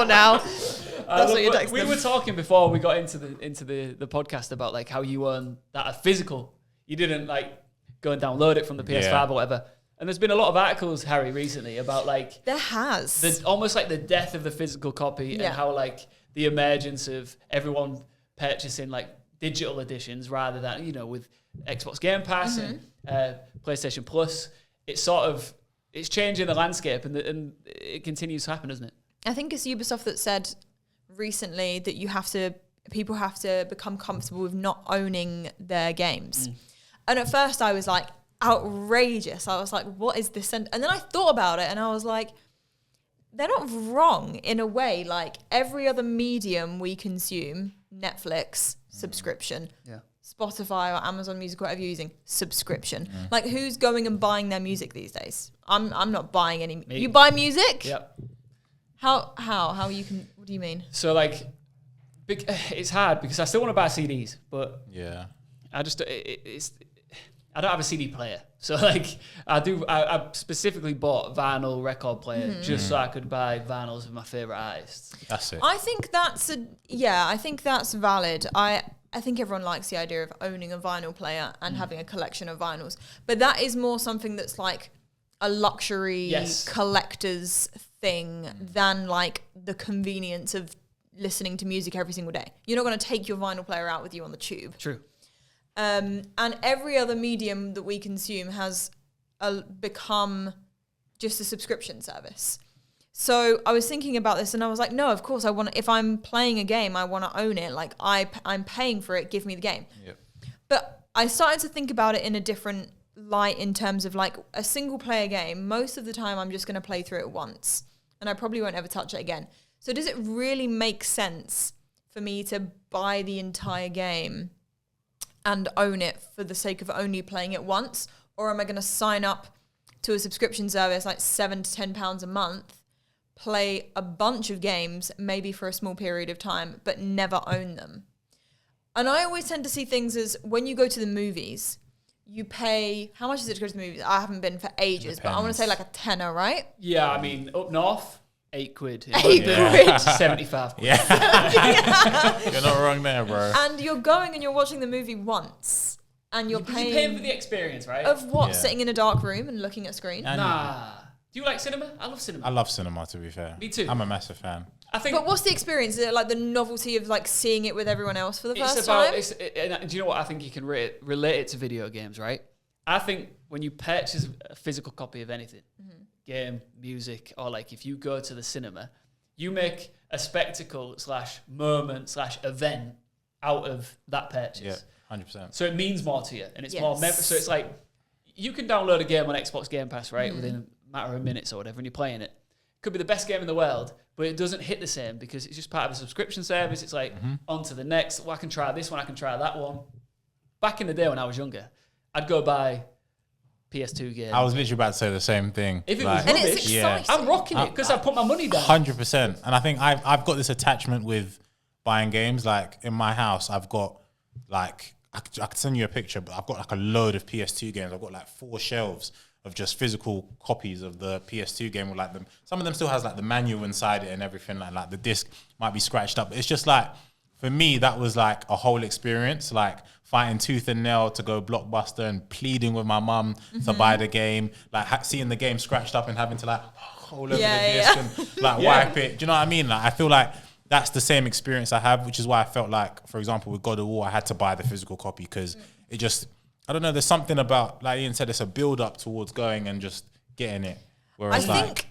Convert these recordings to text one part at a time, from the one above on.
Now. That's what you're texting. We were talking before we got into the podcast about like how you earn that a physical. You didn't like go and download it from the PS5 or whatever. And there's been a lot of articles, Harry, recently about like there has almost like the death of the physical copy and how like the emergence of everyone purchasing like digital editions rather than, you know, with Xbox Game Pass and PlayStation Plus. It's changing the landscape and it continues to happen, doesn't it? I think it's Ubisoft that said recently that people have to become comfortable with not owning their games. And at first I was like, outrageous. I was like, what is this? And then I thought about it and I was like, they're not wrong in a way. Like every other medium we consume, Netflix, subscription, Spotify or Amazon Music, whatever you're using, subscription. Like who's going and buying their music these days? I'm not buying any. Me. You buy music? Yep. How you can, what do you mean? So like, it's hard because I still want to buy CDs, but I just, I don't have a CD player. So like I specifically bought vinyl record player just so I could buy vinyls of my favorite artists. That's it. I think I think that's valid. I think everyone likes the idea of owning a vinyl player and having a collection of vinyls. But that is more something that's like a luxury collector's thing than like the convenience of listening to music every single day. You're not going to take your vinyl player out with you on the tube. True. And every other medium that we consume has become just a subscription service. So I was thinking about this and I was like, no, of course if I'm playing a game, I want to own it. Like I'm paying for it, give me the game. Yep. But I started to think about it in a different light in terms of like a single player game. Most of the time I'm just going to play through it once and I probably won't ever touch it again. So does it really make sense for me to buy the entire game and own it for the sake of only playing it once? Or am I going to sign up to a subscription service like £7 to £10 a month, play a bunch of games, maybe for a small period of time, but never own them? And I always tend to see things as when you go to the movies, you pay, how much is it to go to the movies? I haven't been for ages, but I want to say like a tenner, right? Yeah, I mean, up north, £8. £8. 75. Yeah. You're not wrong there, bro. And you're going and you're watching the movie once. And you're paying for the experience, right? Of what? Yeah. Sitting in a dark room and looking at a screen? Nah. Do you like cinema? I love cinema. I love cinema, to be fair. Me too. I'm a massive fan. But what's the experience? Is it like the novelty of like seeing it with everyone else for the first time? And do you know what? I think you can relate it to video games, right? I think when you purchase a physical copy of anything, game, music, or like if you go to the cinema, you make a spectacle / moment / event out of that purchase. Yeah, 100%. So it means more to you, and it's more. So it's like you can download a game on Xbox Game Pass, right, within a matter of minutes or whatever, and you're playing it. Could be the best game in the world, but it doesn't hit the same because it's just part of a subscription service. It's like on to the next. Well, I can try this one. I can try that one. Back in the day when I was younger, I'd go buy PS2 games. I was literally about to say the same thing. If it was rubbish, and it's exciting. I'm rocking it because I put my money down. 100%. And I think I've got this attachment with buying games. Like in my house, I've got like, I could send you a picture, but I've got like a load of PS2 games. I've got like 4 shelves of just physical copies of the PS2 game with like them. Some of them still has like the manual inside it and everything. Like the disc might be scratched up. It's just like, for me, that was like a whole experience. Like fighting tooth and nail to go Blockbuster and pleading with my mum to buy the game. Like seeing the game scratched up and having to like hold over the disc and like wipe it. Do you know what I mean? Like I feel like that's the same experience I have, which is why I felt like, for example, with God of War, I had to buy the physical copy because it just, I don't know, there's something about, like Ian said, it's a build up towards going and just getting it. Whereas I think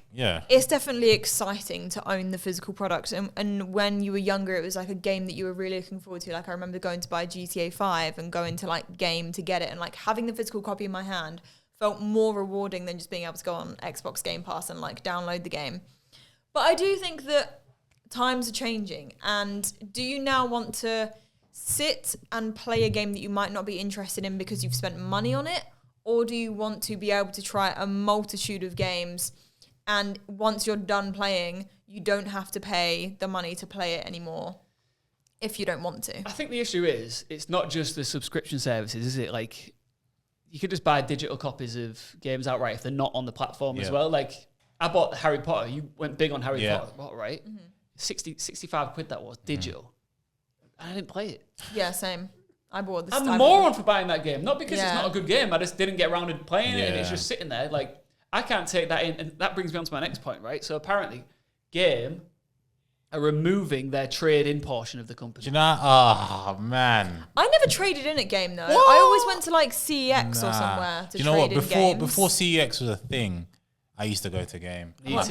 it's definitely exciting to own the physical product. And when you were younger, it was like a game that you were really looking forward to. Like I remember going to buy GTA 5 and going to like Game to get it. And like having the physical copy in my hand felt more rewarding than just being able to go on Xbox Game Pass and like download the game. But I do think that times are changing. And do you now want to sit and play a game that you might not be interested in because you've spent money on it? Or do you want to be able to try a multitude of games and once you're done playing, you don't have to pay the money to play it anymore if you don't want to? I think the issue is, it's not just the subscription services, is it? Like, you could just buy digital copies of games outright if they're not on the platform as well. Like, I bought Harry Potter. You went big on Harry Potter, right? 65 quid that was, digital. I didn't play it. Yeah, same. I bought this. I'm a moron for buying that game. Not because it's not a good game. I just didn't get around to playing it, and it's just sitting there. Like, I can't take that in. And that brings me on to my next point, right? So apparently, Game are removing their trade-in portion of the company. Do you know? Oh, man. I never traded in at Game, though. I always went to, like, CEX or somewhere to trade in games. Before CEX was a thing, I used to go to Game. I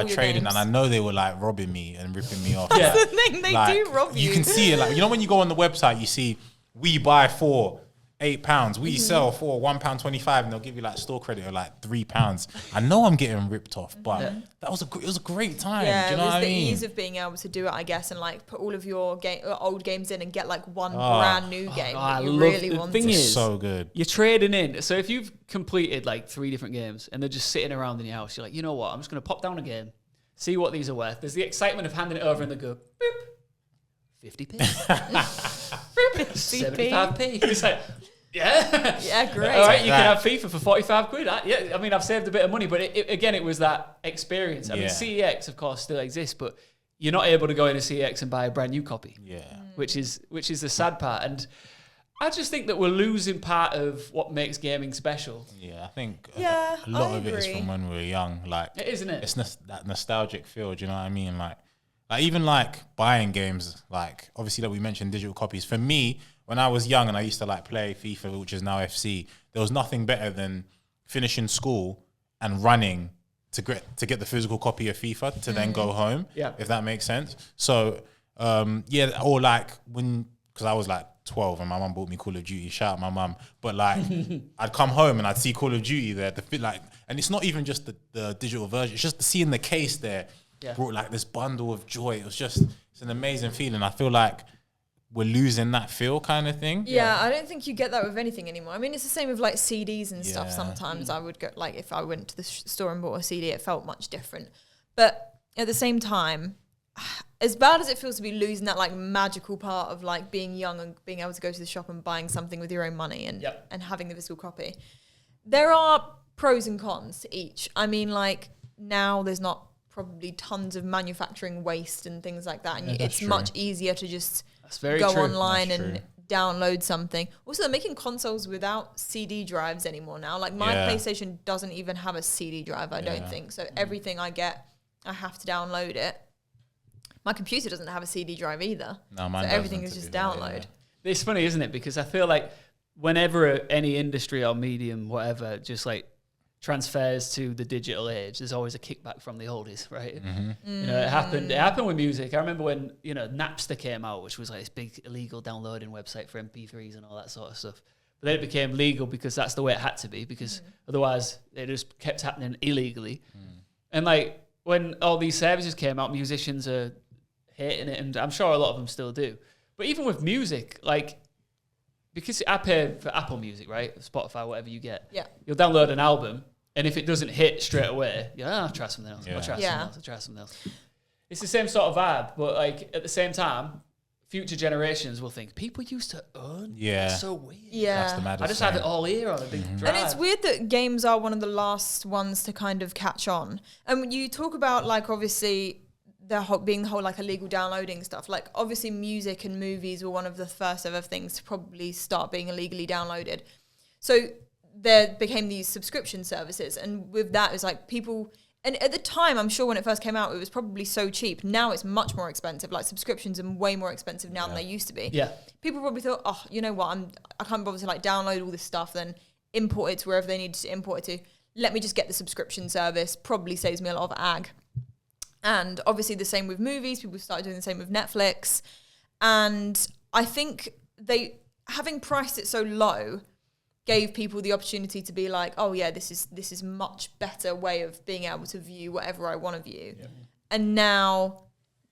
traded and I know they were like robbing me and ripping me off. That's the thing, they do rob you. You can see it, like, you know when you go on the website, you see we buy for £8, we sell for £1.25, and they'll give you like store credit of like £3. I know I'm getting ripped off, but it was a great time. Yeah, do you know what I mean? It was the ease of being able to do it, I guess, and like put all of your old games in and get like one brand new game that you really wanted. The thing is, so good. You're trading in. So if you've completed like 3 different games and they're just sitting around in your house, you're like, you know what? I'm just going to pop down a game, see what these are worth. There's the excitement of handing it over and they go, boop, 50p. 75p. It's like, yeah, great. All right, you can have FIFA for 45 quid. I mean, I've saved a bit of money, but again, it was that experience. I mean, CEX, of course, still exists, but you're not able to go into CEX and buy a brand new copy. Yeah, which is the sad part. And I just think that we're losing part of what makes gaming special. Yeah, I think a lot of it is from when we were young. Like, it is, isn't it? It's that nostalgic feel. Do you know what I mean? Like even like buying games. Like, obviously, that we mentioned digital copies. For me, when I was young and I used to like play FIFA, which is now FC, there was nothing better than finishing school and running to get the physical copy of FIFA to then go home. Yeah, if that makes sense. So or like because I was like 12 and my mum bought me Call of Duty. Shout out my mum. But like I'd come home and I'd see Call of Duty there. And it's not even just the digital version. It's just seeing the case there brought like this bundle of joy. It's an amazing feeling. I feel like we're losing that feel kind of thing. Yeah, I don't think you get that with anything anymore. I mean, it's the same with like CDs and stuff. Sometimes I would go, like, if I went to the store and bought a CD, it felt much different. But at the same time, as bad as it feels to be losing that like magical part of like being young and being able to go to the shop and buying something with your own money and having the physical copy, there are pros and cons to each. I mean, like, now there's not probably tons of manufacturing waste and things like that, and it's much easier to just go online and download something. Also, they're making consoles without CD drives anymore now. Like, my PlayStation doesn't even have a CD drive, I don't think. So everything I get, I have to download it. My computer doesn't have a CD drive either. No, mine doesn't. So everything is just download. It's funny, isn't it? Because I feel like whenever any industry or medium, whatever, just like transfers to the digital age, there's always a kickback from the oldies, right? You know, it happened with music. I remember when, you know, Napster came out, which was like this big illegal downloading website for MP3s and all that sort of stuff. But then it became legal because that's the way it had to be, because otherwise it just kept happening illegally. And like, when all these services came out, musicians are hating it, and I'm sure a lot of them still do. But even with music, like, because I pay for Apple Music, right? Spotify, whatever you get. Yeah. You'll download an album, and if it doesn't hit straight away, I'll try something else. I'll try something else. It's the same sort of vibe, but like at the same time, future generations will think, people used to earn? Yeah. That's so weird. Yeah. That's I just have it all here on a big drive. And it's weird that games are one of the last ones to kind of catch on. And when you talk about, like, obviously being the whole like illegal downloading stuff, like obviously music and movies were one of the first ever things to probably start being illegally downloaded. So there became these subscription services, and with that, it was like people, and at the time, I'm sure when it first came out, it was probably so cheap. Now it's much more expensive. Like, subscriptions are way more expensive now than they used to be. Yeah. People probably thought, oh, you know what, I can't bother to like download all this stuff, then import it to wherever they need to import it to. Let me just get the subscription service. Probably saves me a lot of ag. And obviously the same with movies. People started doing the same with Netflix. And I think having priced it so low, gave people the opportunity to be like, oh yeah, this is much better way of being able to view whatever I want to view. Yeah. And now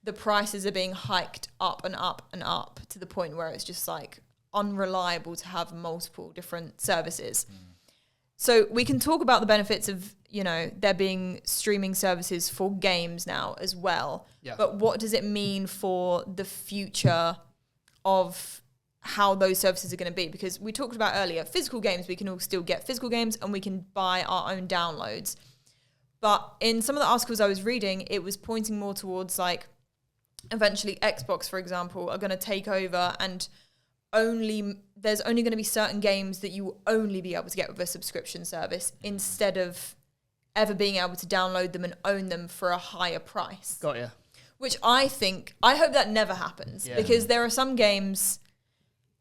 the prices are being hiked up and up and up to the point where it's just like unreliable to have multiple different services. So we can talk about the benefits of, you know, there being streaming services for games now as well. Yeah. But what does it mean for the future of how those services are going to be, because we talked about earlier, physical games, we can all still get physical games and we can buy our own downloads. But in some of the articles I was reading, it was pointing more towards like eventually Xbox, for example, are going to take over, and there's only going to be certain games that you will only be able to get with a subscription service instead of ever being able to download them and own them for a higher price. Got you. Which I hope that never happens, because there are some games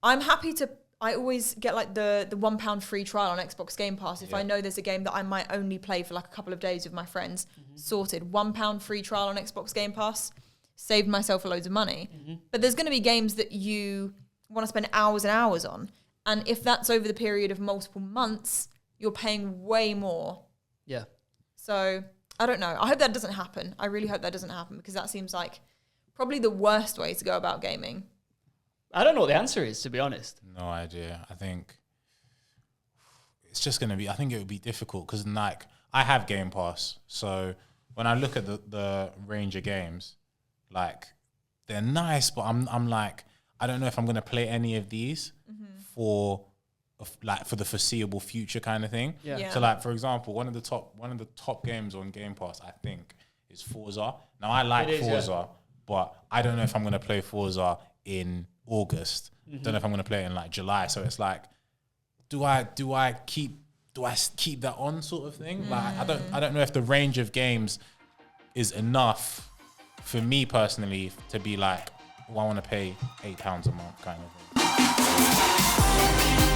I always get like the £1 free trial on Xbox Game Pass if I know there's a game that I might only play for like a couple of days with my friends. Sorted. £1 free trial on Xbox Game Pass. Saved myself loads of money. But there's going to be games that you want to spend hours and hours on. And if that's over the period of multiple months, you're paying way more. Yeah. So I don't know. I hope that doesn't happen. I really hope that doesn't happen, because that seems like probably the worst way to go about gaming. I don't know what the answer is, to be honest. No idea. I think it's just going to be, I think it would be difficult because like I have Game Pass. So when I look at the range of games, like they're nice, but I'm like, I don't know if I'm going to play any of these for the foreseeable future kind of thing. Yeah. So like, for example, one of the top games on Game Pass, I think, is Forza. Now I like Forza, but I don't know if I'm going to play Forza in August. Don't know if I'm going to play it in like July. So it's like, do I keep that on sort of thing? Like I don't know if the range of games is enough for me personally to be like, well, I want to pay £8 a month kind of thing.